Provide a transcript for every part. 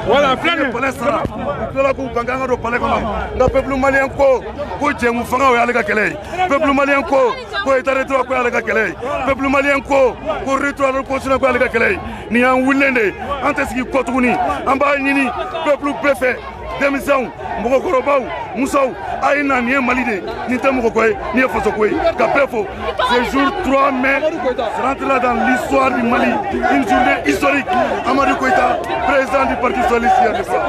Voilà, plein palais ça. La coupe banganga do palais comme. Le peuple malien ko djemu fanga o yalega kelay. Peuple malien ko état de droit ko yalega kelay. Peuple malien ko retour de constitution ko yalega kelay. Ni an wulende antesiki ko tuguni. Amba nini peuple préfet démission moko korobaw musaw aina ni malide ni tamo ko ni faso ko ka prefo. Ce jour 3 mai rentre là dans l'histoire du Mali, une journée historique. Amadou Koïta, président du Parti socialiste hier de France.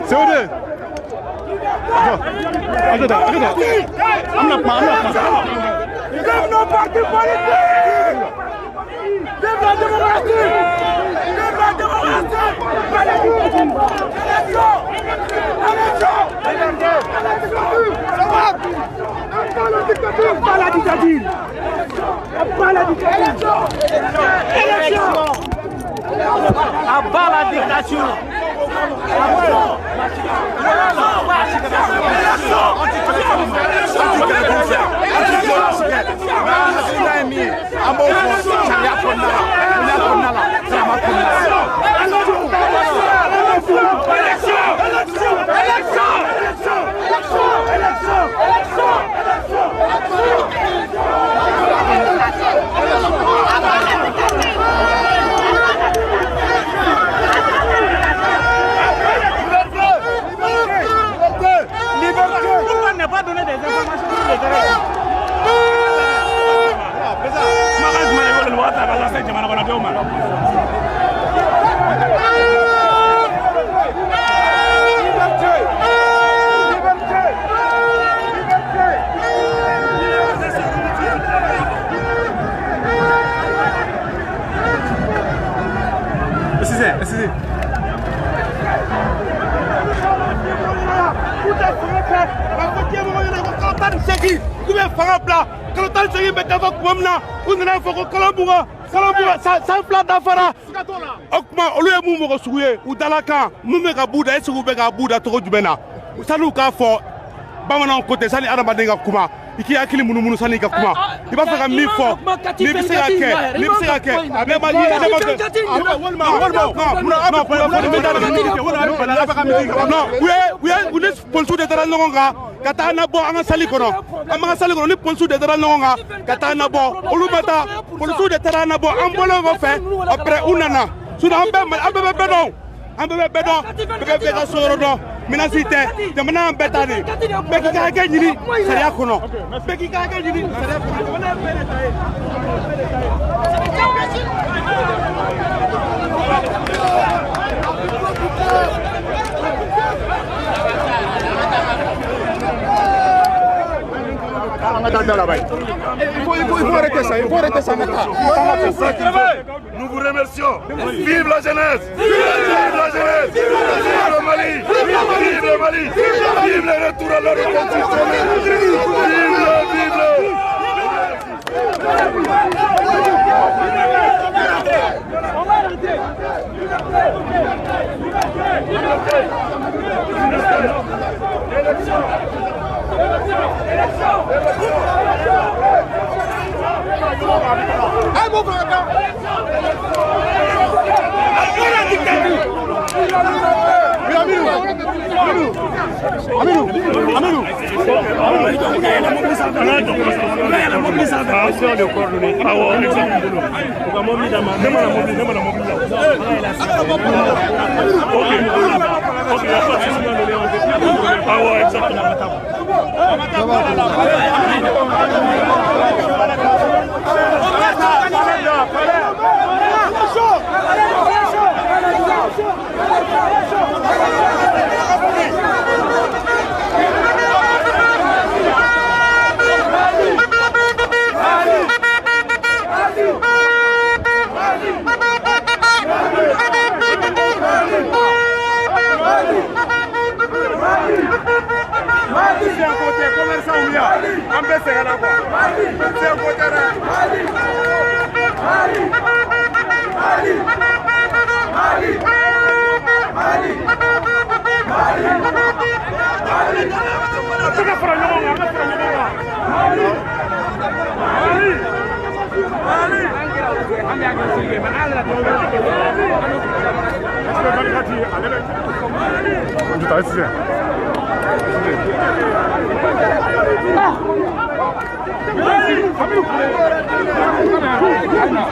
C'est où de? Attends. I'm not. Vive nos partis politiques! Vive la démocratie! Vive la démocratie! Élection! Pas la dictature! Pas la dictature! Élection! Abat la dictature! Pourquoi ne pas donner des informations sur le terrain? Sans plat d'affaire. Okma, au lieu de me souiller, ou dans la camp, nous me rabouda, et si vous avez rabouda, trop du bena. Ça nous a fait, Bamanan côté, ça n'est pas Kuma. i k'i hakili munumunu sani i ka kuma i b'a fɛ ka min fɔ n'i bɛ se ka kɛ n'i bɛ se ka kɛ ne ma u ni polisiw de taara ɲɔgɔn kan ka taa nabɔ an ka sali kɔnɔ an b'an ka sali kɔnɔ ni polisiw de taara ɲɔgɔn kan ka taa nabɔ olu ma taa polisiw de taara nabɔ an bɔlen kɔfɛ après u nana sinon an bɛɛ bɛ bɛɛ dɔn an bɛɛ bɛ bɛɛ dɔn bɛɛ bɛ ka so yɔrɔ dɔn minasi tɛ jamana an bɛɛ ta de bɛɛ k'i ka hakɛ ɲini sariya kɔnɔ bɛɛ k'i ka hakɛ ɲini sariya kɔnɔ jamana ye bɛɛ de ta ye. Il faut arrêter ça, Nous vous remercions. Vive la jeunesse! Vive la jeunesse! Vive le Mali! Vive le Mali! Vive le retour à l'ordre constitutionnel! Vive le!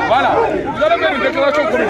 Voilà, vous allez faire une déclaration commune.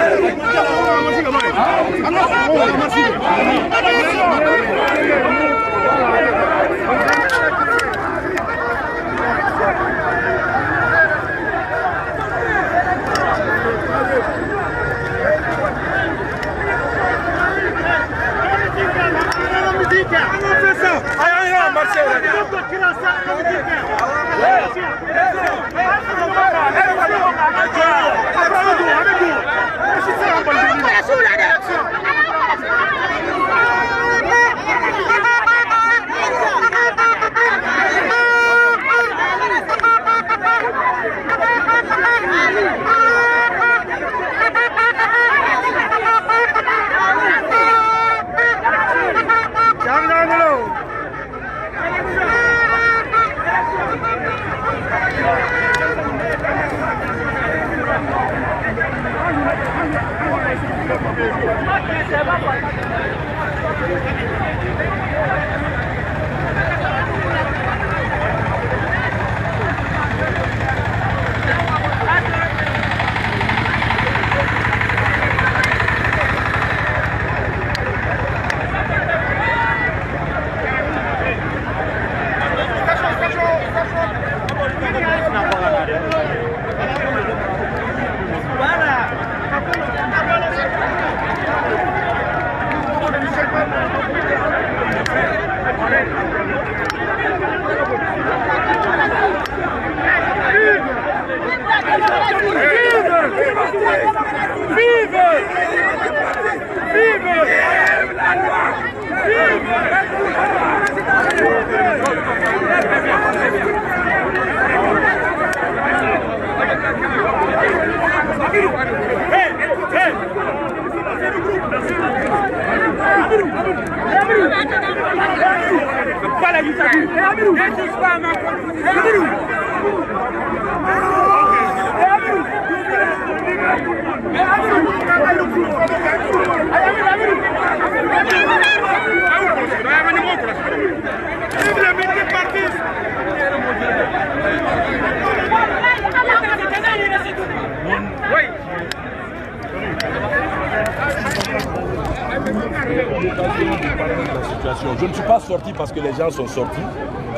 Je ne suis pas sorti parce que les gens sont sortis.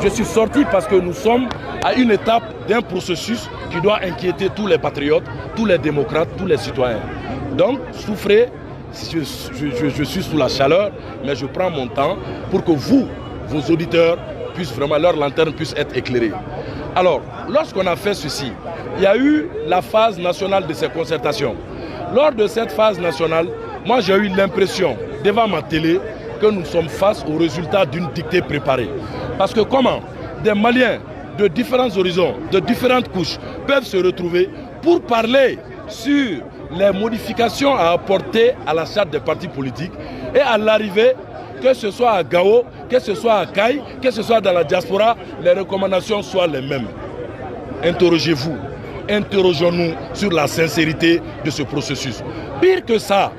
Je suis sorti parce que nous sommes à une étape d'un processus qui doit inquiéter tous les patriotes, tous les démocrates, tous les citoyens. Donc, souffrez, je suis sous la chaleur, mais je prends mon temps pour que vous, vos auditeurs, puissent vraiment, leur lanterne puisse être éclairée. Alors, lorsqu'on a fait ceci, il y a eu la phase nationale de ces concertations. Lors de cette phase nationale, moi j'ai eu l'impression, devant ma télé, que nous sommes face au résultat d'une dictée préparée. Parce que comment des Maliens de différents horizons, de différentes couches, peuvent se retrouver pour parler sur les modifications à apporter à la charte des partis politiques et à l'arrivée, que ce soit à Gao, que ce soit à Caille, que ce soit dans la diaspora, les recommandations soient les mêmes. Interrogez-vous, interrogeons-nous sur la sincérité de ce processus. Pire que ça,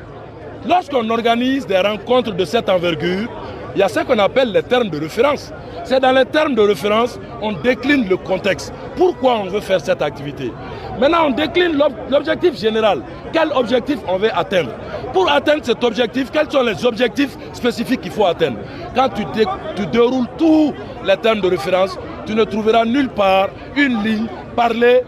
lorsqu'on organise des rencontres de cette envergure, il y a ce qu'on appelle les termes de référence. C'est dans les termes de référence, on décline le contexte. Pourquoi on veut faire cette activité? Maintenant, on décline l'objectif général. Quel objectif on veut atteindre? Pour atteindre cet objectif, quels sont les objectifs spécifiques qu'il faut atteindre? Quand tu déroules tous les termes de référence, tu ne trouveras nulle part une ligne parler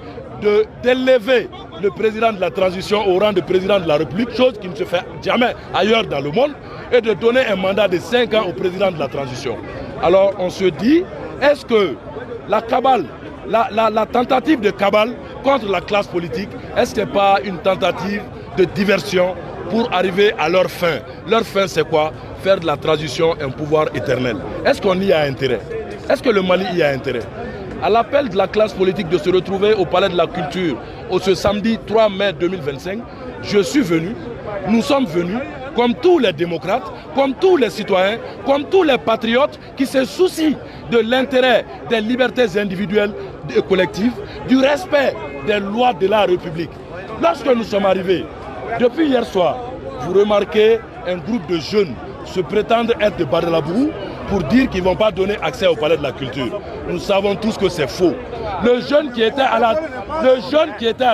d'élever le président de la transition au rang de président de la République, chose qui ne se fait jamais ailleurs dans le monde, et de donner un mandat de 5 ans au président de la transition. Alors on se dit, est-ce que la cabale, la tentative de cabale contre la classe politique, est-ce que ce n'est pas une tentative de diversion pour arriver à leur fin? Leur fin c'est quoi? Faire de la transition un pouvoir éternel. Est-ce qu'on y a intérêt? Est-ce que le Mali y a intérêt? À l'appel de la classe politique de se retrouver au Palais de la Culture ce samedi 3 mai 2025, je suis venu, nous sommes venus, comme tous les démocrates, comme tous les citoyens, comme tous les patriotes qui se soucient de l'intérêt des libertés individuelles et collectives, du respect des lois de la République. Lorsque nous sommes arrivés, depuis hier soir, vous remarquez un groupe de jeunes se prétendre être de Badalabourou pour dire qu'ils ne vont pas donner accès au Palais de la Culture. Nous savons tous que c'est faux. Le jeune qui était à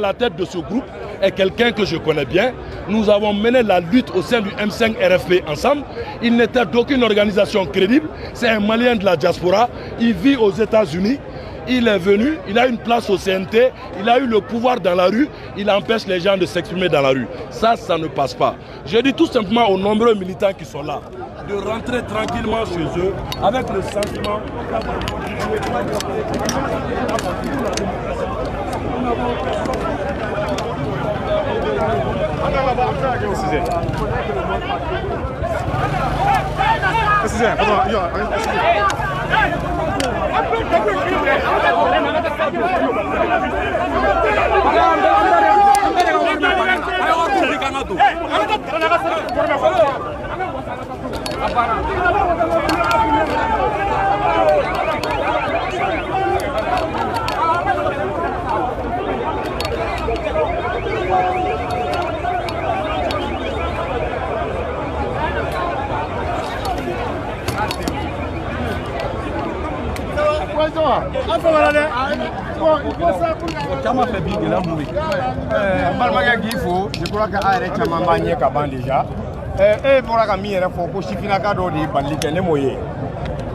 la tête de ce groupe est quelqu'un que je connais bien. Nous avons mené la lutte au sein du M5 RFP ensemble. Il n'était d'aucune organisation crédible. C'est un Malien de la diaspora. Il vit aux États-Unis. Il est venu, il a une place au CNT, il a eu le pouvoir dans la rue, il empêche les gens de s'exprimer dans la rue. Ça ne passe pas. Je dis tout simplement aux nombreux militants qui sont là de rentrer tranquillement chez eux avec le sentiment je crois que a yɛrɛ caman b'a ɲɛ ka ban déjà e bɔra ka min yɛrɛ fɔ ko sifinnaka dɔw de ye bali kɛ ne m'o ye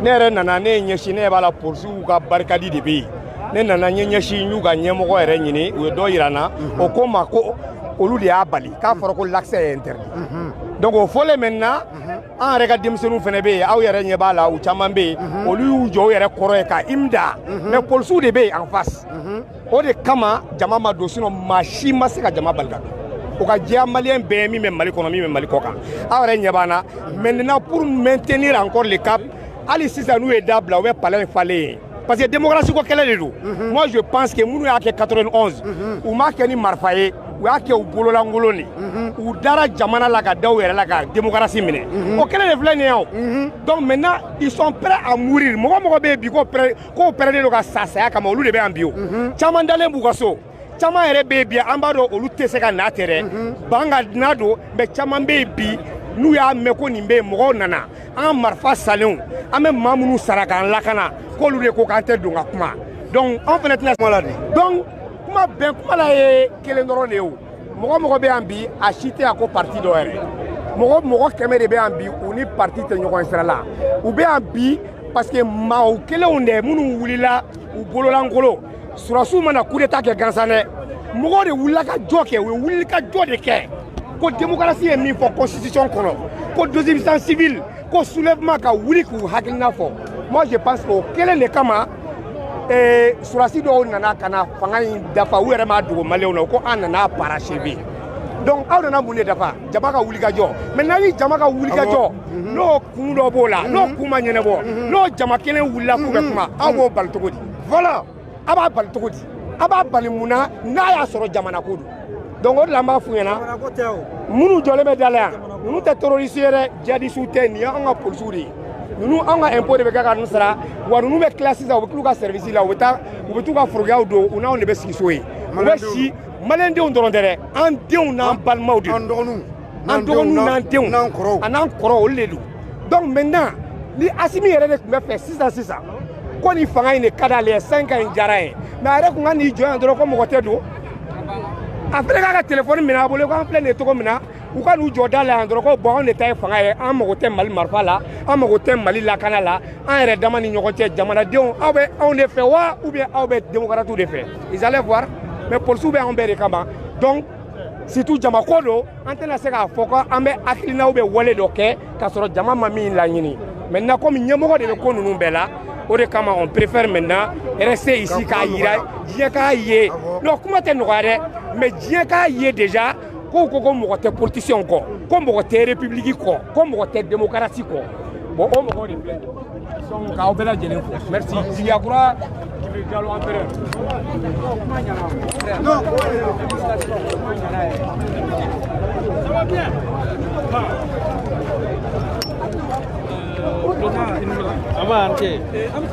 ne yɛrɛ nana ne ye ɲɛsin ne b'a la polisiw ka barikadi de bɛ yen ne nana n ye ɲɛsin y'u ka ɲɛmɔgɔ yɛrɛ ɲini u ye dɔ yira n na o ko n ma ko olu de y'a bali k'a fɔra ko l'accès est interdit donc o fɔlen maintenant an yɛrɛ ka denmisɛnninw fana bɛ yen aw yɛrɛ ɲɛ b'a la u caman bɛ yen olu y'u jɔ u yɛrɛ kɔrɔ ye ka imda mais polisiw de bɛ yen en face o de kama jama ma don sinon maa si ma se ka jama bali ka don o ka diya malien bɛɛ min bɛ Mali kɔnɔ min bɛ Mali kɔ kan aw yɛrɛ ɲɛ b'an na maintenant pour maintenir encore le cap hali sisan n'u ye da bila u bɛ palais in falen yen parce que démocratie ko kɛlɛ de don moi je pense que minnu y'a kɛ 91 u m'a kɛ ni marifa ye u y'a kɛ u bololankolon de u dara jamana la ka da u yɛrɛ la ka démocratie minɛ o kɛlen de filɛ nin ye o donc maintenant ils sont prêts à mourir mɔgɔ mɔgɔ bɛ yen bi k'o pɛrɛnnen don ka sa saya kama olu de bɛ yan bi o caman dalen b'u ka so caman yɛrɛ bɛ yen bi an b'a dɔn olu tɛ se ka na ten dɛ ban ka na don mais caman bɛ yen bi n'u y'a mɛn ko nin bɛ yen mɔgɔw nana an ka marifa salenw an bɛ maa minnu sara k'an lakana k'olu de ko k'an tɛ don ka kuma donc an fana tɛna kuma la de donc kuma bɛn kuma la ye kelen dɔrɔn de ye o mɔgɔ mɔgɔ bɛ yan bi a si tɛ yan ko parti dɔ yɛrɛ mɔgɔ kɛmɛ de bɛ yan bi u ni parti tɛ ɲɔgɔn sira la u bɛ yan bi parce que maaw kelenw de minnu wulila u bololankolon surasiw mana coup d'état kɛ gansan dɛ mɔgɔw de wulila ka jɔ kɛ u ye wulili ka jɔ de kɛ ko démocratie ye min fɔ constitution kɔnɔ ko désobéissance civile ko soulèvement ka wuli k'u hakilina fɔ moi je pense que o kelen de kama surasi dɔw nana ka na fanga in dafa u yɛrɛ m'a dogo maliyɛnw na ko an nana parachever donc aw nana mun de dafa jama ka wuli ka jɔ maintenant ni jama ka wuli ka jɔ n'o kun dɔ b'o la n'o kun ma ɲɛnabɔ n'o jama kelen wulila k'u bɛ kuma aw b'o bali cogo di voilà a b'a bali cogo di a b'a bali mun na n'a y'a sɔrɔ jamana ko don donc o de la n b'a f'u ɲɛna minnu jɔlen bɛ da la yan ninnu tɛ terroriste ye dɛ djihadistes tɛ nin ye an ka policiers de ye ninnu an ka impôt de bɛ kɛ ka ninnu sara wa ninnu bɛ tila sisan u bɛ t'u ka service la u bɛ t'u ka forokiyaw don u n'anw de bɛ sigi so ye u bɛ si maliyɛndenw dɔrɔn tɛ dɛ an denw n'an balimaw de don an dɔgɔninw n'an denw a n'an kɔrɔ olu de don donc maintenant ni Asimi yɛrɛ de tun bɛ fɛ sisan ko nin fanga in de ka d'ale ye 5 ans in diyara ye mais a yɛrɛ tun ka n'i jɔ yan dɔrɔn ko mɔgɔ tɛ don a fana k'a ka téléphone minɛ a bolo k'an filɛ nin ye cogo min na u ka n'u jɔ da la yan dɔrɔn ko bon anw de ta ye fanga ye an mago tɛ Mali marifa la an mago tɛ Mali lakana la an yɛrɛ dama ni ɲɔgɔn cɛ jamanadenw aw bɛ anw de fɛ wa ou bien aw bɛ démocrates de fɛ ils allaient voir mais policiers bɛ anw bɛɛ de kama donc surtout jama ko don an tɛna se k'a fɔ ko an bɛ hakilinaw bɛ wale dɔ kɛ k'a sɔrɔ jama ma min laɲini maintenant comme ɲɛmɔgɔ de bɛ ko ninnu bɛɛ la o de kama on préfère maintenant rester ici k'a yira diɲɛ k'a ye non kuma tɛ nɔgɔya dɛ mais diɲɛ k'a ye déjà ko mɔgɔ tɛ politicien kɔ ko mɔgɔ tɛ république kɔ ko mɔgɔ tɛ démocratie kɔ bon o mɔgɔw de filɛ donc k'aw bɛɛ lajɛlen fo merci Ziyakura Djibril Diallo empereur non ça va bien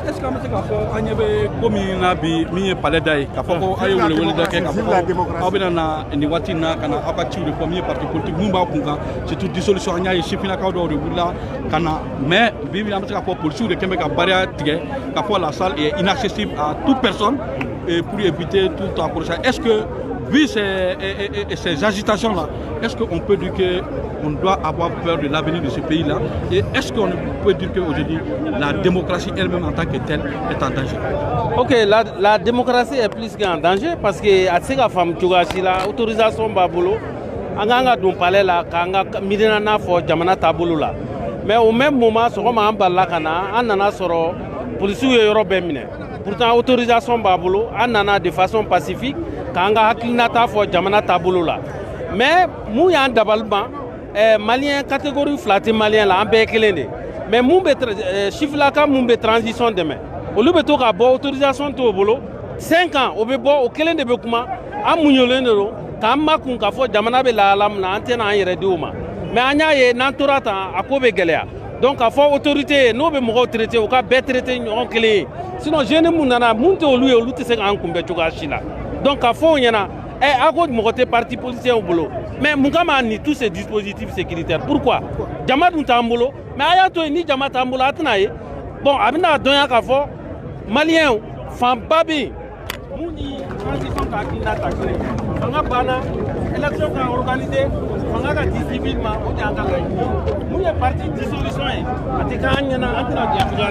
est-ce que an bɛ se k'a fɔ an ɲɛ bɛ ko min na bi min ye palais da ye k'a fɔ ko aw ye welewele dɔ kɛ k'a fɔ ko aw bɛna na nin waati in na ka na aw ka ciw de fɔ min ye parti politique mun b'a kun kan surtout dissolution an y'a ye sifinnakaw dɔw de wulila ka na mais bi bi an bɛ se k'a fɔ policiers de kɛn bɛ ka baara tigɛ k'a fɔ la salle est inaccessible à toute personne pour éviter tout accrochage. Est-ce que vu ces agitations-là, est-ce qu'on peut dire qu'on doit avoir peur de l'avenir de ce pays-là? Et est-ce qu'on peut dire qu'aujourd'hui, la démocratie elle-même en tant que telle est en danger? Ok, la démocratie est plus qu'en danger parce que à ce femme la autorisation babolo, anga don palais la kanga midina na fo jamana tabolo la. Mais au même moment, ce qu'on m'a emballé kana, on en a soro policiers européens mine. Pourtant, autorisation babolo, on en a de façon pacifique. Kanga haklinata fo jamana tabolo la. Mais mou yan dabalban malien catégorie flatte malien la ambe kelende. Mais mou be chiffre la ka mou be transition demain. Au lieu to ka bo autorisation to bolo 5 ans o be bo o kelende be kuma amunyolende ro ka makun ka fo jamana be la lam na antena an yere diuma. Mais anya ye nantorata akobe gelea. Donc a fo autorité no be mo traité o ka be traité ñon kelé. Sinon jeune moun nana moun te olu olu te se ka an kumbe to ka shila. Donc, à fond, il y en a. À cause de mon parti politicien au boulot. Mais Moukama ni tous ces dispositifs sécuritaires. Pourquoi? Jamat Tambolo, mais Ayato ni Jamat Tambolo Atnaye. Bon, Abina Donya Kafo, Malien, Fambabi, Mouni, transition Kakina Taxé. Fanga Bana, élection organisée, Fanga civilement, Mouni est parti dissolution. Atikanyana, Antina Diakoula.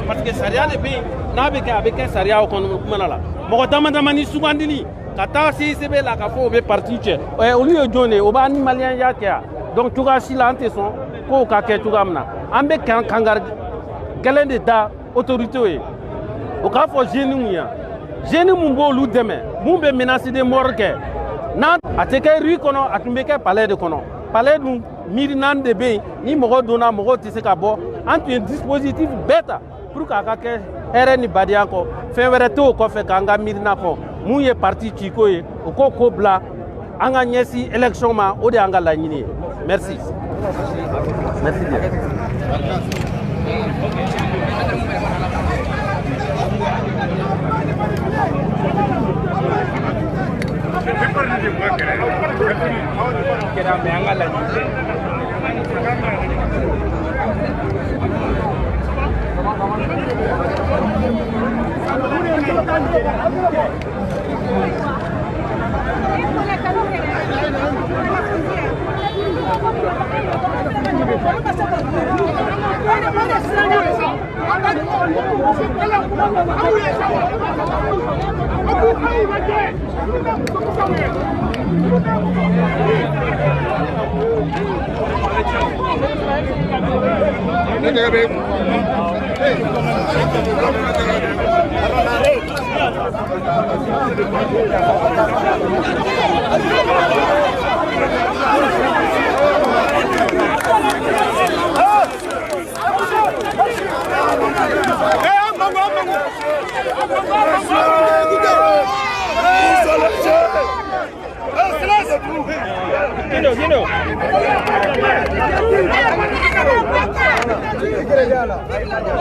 Parce que Saria de Bé, n'avait avec un Saria au Konumala. Mokotamani Soubandini, Kata CCB la Kafo be parti. Au lieu de donner, au bas ni malien yakia. Donc tu as si l'anteson, ko kake tu gamna. Ambe kangar, galen de da autorité. Au cas for Genouia. Genou mumbo lou demain. Mumbe menacé de morgue. Nan, a teke rue kono, a tumbeke palais de kono. Palais de Mirinan de Bay, ni moro dona moro tisekabo. Entre un dispositif bêta pour kakake. RN Badiako, Février ko fe kanga mirna ko, mouye parti Chiko ye, ko bla, an ka ɲɛsin élection ma o de y'an ka laɲini ye merci merci bien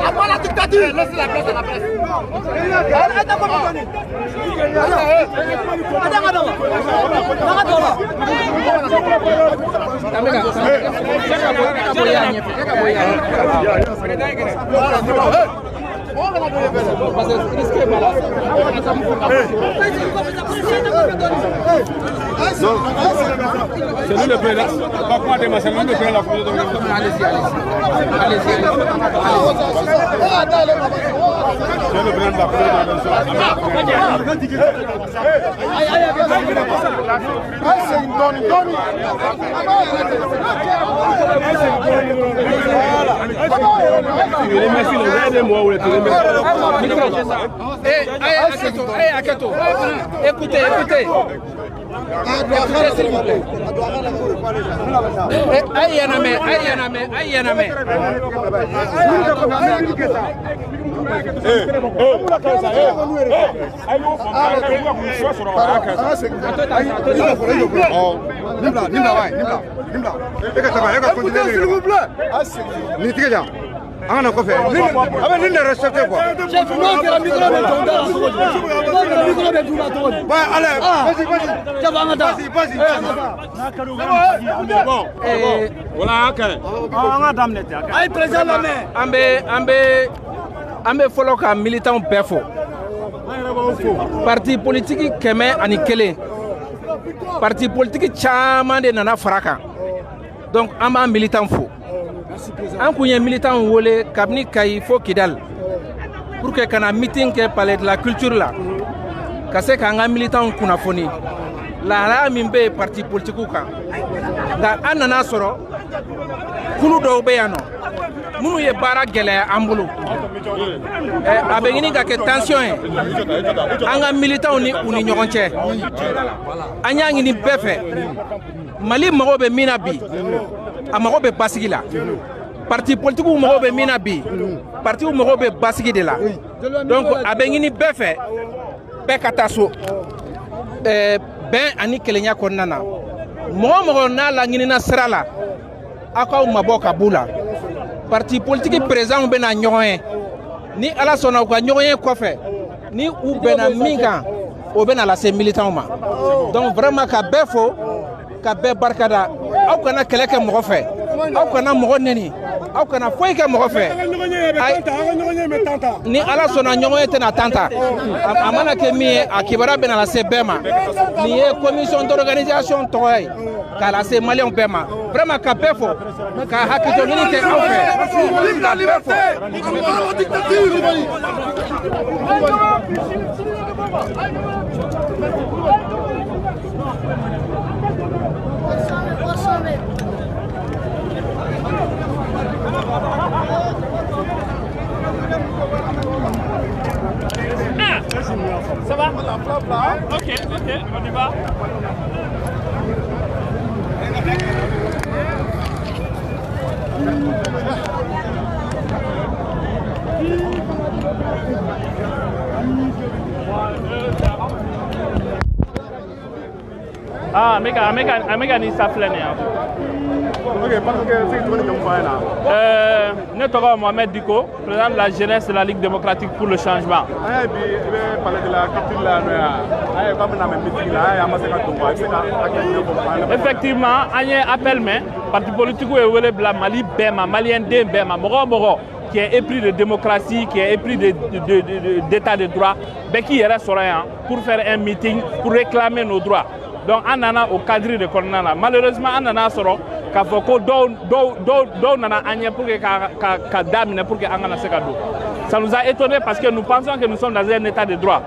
Après la dictature, laissez la place à la presse. C'est lui le président. Pas quoi de c'est lui le président. Allez-y, allez-y. C'est le président Akato, écoutez, écoutez. S'il vous plaît. On a quoi faire? Avec une respecte quoi? Chef, non, que la micro de allez, vas-y. Bon, voilà, on a damné. Allez, président la main. Ambe follow ka militant befo. Parti politique keme ani kele. Parti politique chama de nana faraka. Donc amba militant fo. An kun ye militant wole kabni kay fo Kidal pour que kana meeting ke palais de la culture la ka se ka nga militant kunafoni la la min be parti politique kan da anana soro kulu do be yano munu ye bara gele ambulu abengini ka ke tension e anga militant ni uni ñogonche anya ngi ni befe Mali mago be mina bi amago be basigi la parti politique ou mago be mina bi parti ou mago be basigi de la donc abengini befe be kataso ben ani kelenya konnana mo na la ngini na srala akaw maboka bula parti politique présent be na ñoyen ni ala sona ko ñoyen ko fe ni ou bena minga o bena la ces militants ma donc vraiment ka befo ka be barkada aw kana keleke mo fe aw kana mo neni aw kana foy ke mo fe ni ala sona ñoyen te na tanta amana ke mi akibara bena la ces bema ni commission d'organisation toy kala se malien bema vraiment ka befo ka hakito ni te aw fe vive la liberté contre la dictature. Ça va? Ok, on y va. Ah, ameka ni saflene ya. Ok, parce que c'est tout le monde là. Ne tɔgɔ Mohamed Diko, président de la jeunesse de la Ligue démocratique pour le changement. Aye bi i bɛ parler de la culture la n'o ya. Aye comme na mɛ meeting la, aye an ma se ka don quoi. I bɛ se ka hakɛ ɲini fɔ. Effectivement, an ye appel mɛn parti politique ye wele bila Mali bɛɛ ma, maliyɛn den bɛɛ ma, mɔgɔ o mɔgɔ qui est épris de démocratie, qui est épris d'état de droit, bɛɛ k'i yɛrɛ sɔrɔ yan pour faire un meeting pour réclamer nos droits. Donc an nana au cadre de kɔnɔna la. Malheureusement an nana sɔrɔ k'a fɔ ko dɔw nana an ɲɛ pour que ka daminɛ pour que an kana se ka don. Ça nous a étonné parce que nous pensons que nous sommes dans un état de droit.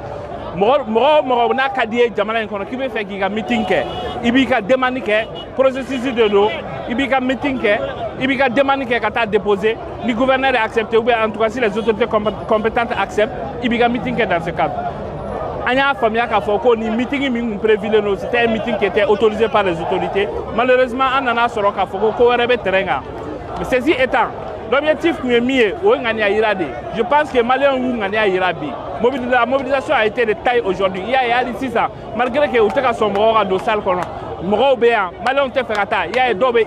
Mɔgɔ n'a ka di ye jamana in kɔnɔ k'i bɛ fɛ k'i ka meeting kɛ, i b'i ka demande kɛ, processus de don, i b'i ka meeting kɛ, i b'i ka demande kɛ ka taa déposer, ni gouverneur est accepté ou bien en tout cas si les autorités compétentes acceptent, i b'i ka meeting kɛ dans ce cadre. On a famille k'a fɔ ko ni meeting min prévu no c'était un meeting qui était autorisé par les autorités. Malheureusement an nana sɔrɔ k'a fɔ ko wɛrɛ bɛ terrain kan. Mais ceci étant, l'objectif kun ye min ye o ye ŋaniya yira de. Je pense que maliyɛnw y'u ŋaniya yira bi. La mobilisation a été de taille aujourd'hui. Il y a hali sisan malgré que u tɛ ka sɔn mɔgɔw ka don salle kɔnɔ. Mɔgɔw bɛ yan, maliyɛnw tɛ fɛ ka taa. Il y a dɔw bɛ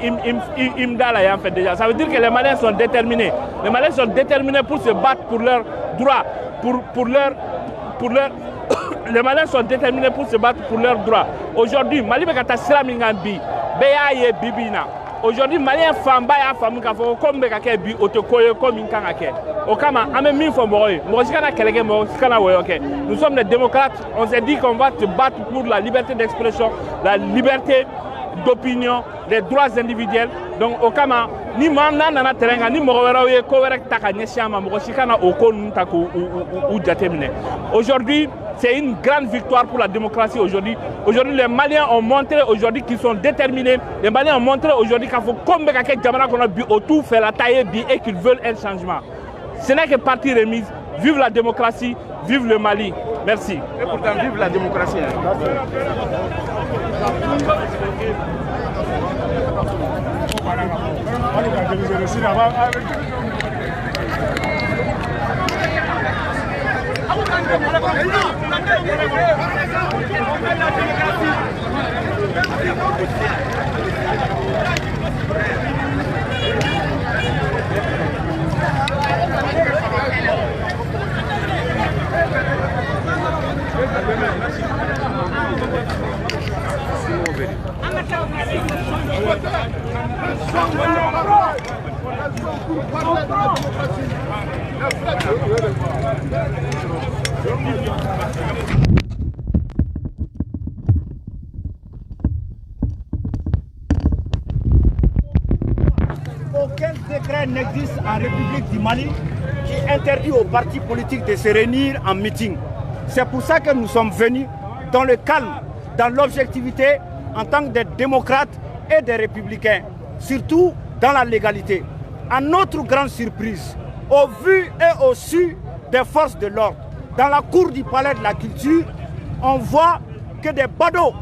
imda la yan fɛ déjà. Ça veut dire que les Maliens sont déterminés. Les Maliens sont déterminés pour se battre pour leurs droits, pour leur les Maliens sont déterminés pour se battre pour leurs droits. Aujourd'hui, Mali bɛ ka taa sira min kan bi, bɛɛ y'a ye bi bi in na. Aujourd'hui, Malien fanba y'a faamu k'a fɔ ko min bɛ ka kɛ bi o tɛ ko ye ko min kan ka kɛ. O kama an bɛ min fɔ mɔgɔw ye, mɔgɔ si kana kɛlɛ kɛ, mɔgɔ si kana wɔyɔ kɛ. Nous sommes des démocrates, on s'est dit qu'on va se battre pour la liberté d'expression, la liberté d'opinion, les droits individuels. Donc o kama ni maa n'a nana terrain kan ni mɔgɔ wɛrɛw ye ko wɛrɛ ta ka ɲɛsin an ma, mɔgɔ si kana o ko ninnu ta k'u jateminɛ. Aujourd'hui, c'est une grande victoire pour la démocratie aujourd'hui. Aujourd'hui, les Maliens ont montré aujourd'hui qu'ils sont déterminés. Les Maliens ont montré aujourd'hui qu'il faut comme Jamana qu'on a bu autour faire la taille et qu'ils veulent un changement. Ce n'est que partie remise. Vive la démocratie, vive le Mali. Merci. Et pourtant, vive la démocratie. Aucun décret n'existe en République du Mali qui interdit aux partis politiques de se réunir en meeting. C'est pour ça que nous sommes venus dans le calme, dans l'objectivité, en tant que des démocrates et des républicains, surtout dans la légalité. À notre grande surprise, au vu et au su des forces de l'ordre, dans la cour du palais de la culture, on voit que des badauds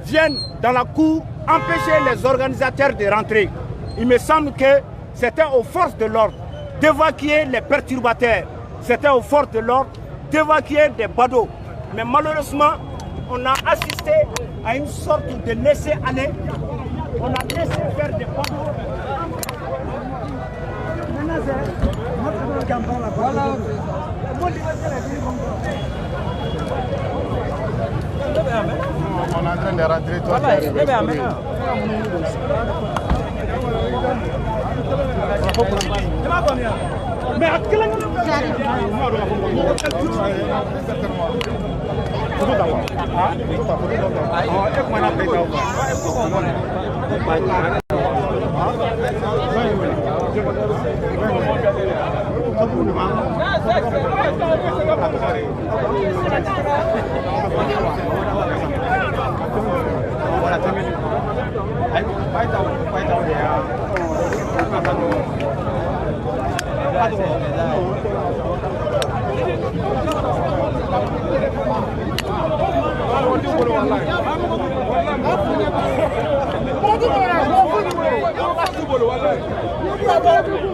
viennent dans la cour empêcher les organisateurs de rentrer. Il me semble que c'était aux forces de l'ordre d'évacuer les perturbateurs. C'était aux forces de l'ordre d'évacuer des badauds. Mais malheureusement, on a assisté à une sorte de laisser-aller. On a laissé faire des badauds. On est en train de rentrer toi. Mais à quel Voilà.